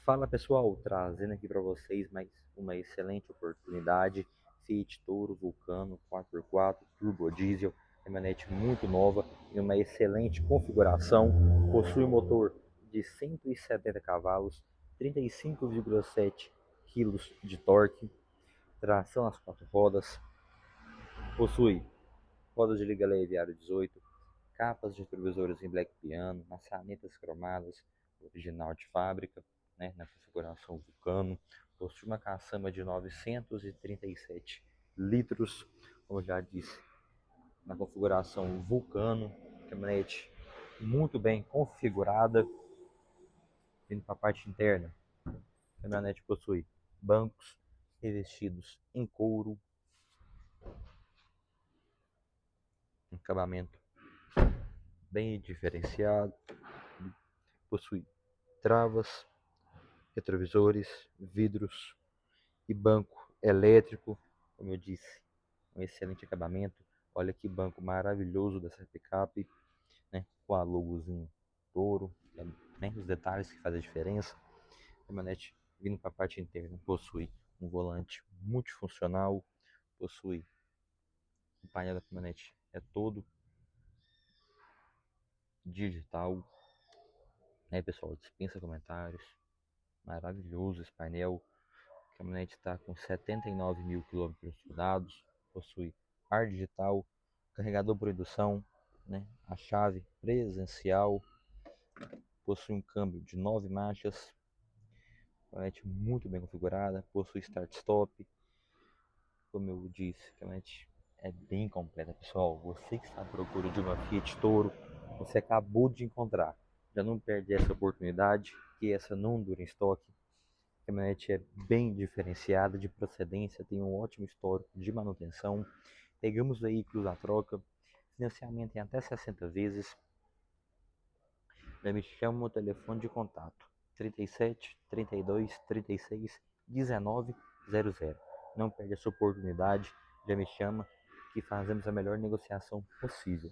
Fala pessoal, trazendo aqui para vocês mais uma excelente oportunidade. Fiat Toro Vulcano 4x4 Turbo Diesel, caminhonete muito nova, em uma excelente configuração. Possui motor de 170 cavalos, 35,7 kg de torque, tração às quatro rodas. Possui rodas de liga leve aro 18, capas de retrovisores em black piano, maçanetas cromadas, original de fábrica, né, na configuração Vulcano. Possui uma caçamba de 937 litros, como eu já disse, na configuração Vulcano. Caminhonete muito bem configurada. Vindo para a parte interna, a caminhonete possui bancos revestidos em couro, um acabamento bem diferenciado. Possui travas, retrovisores, vidros e banco elétrico, como eu disse, um excelente acabamento. Olha que banco maravilhoso dessa picape, né? Com a logozinho Toro, né? Os detalhes que fazem a diferença. A caminhonete vindo para a parte interna possui um volante multifuncional, possui o painel da caminhonete é todo digital, né, pessoal? Dispensa comentários. Maravilhoso esse painel. A caminhonete está com 79 mil quilômetros rodados, possui ar digital, carregador por indução, né? A chave presencial, possui um câmbio de 9 marchas, caminhonete muito bem configurada, possui start-stop. Como eu disse, a caminhonete é bem completa, pessoal. Você que está à procura de uma Fiat Toro, você acabou de encontrar. Já não perde essa oportunidade, que essa não dura em estoque. A caminhonete é bem diferenciada de procedência, tem um ótimo histórico de manutenção. Pegamos veículos à troca, financiamento em até 60 vezes. Já me chama no telefone de contato 37 32 36 19 00. Não perde essa oportunidade, já me chama que fazemos a melhor negociação possível.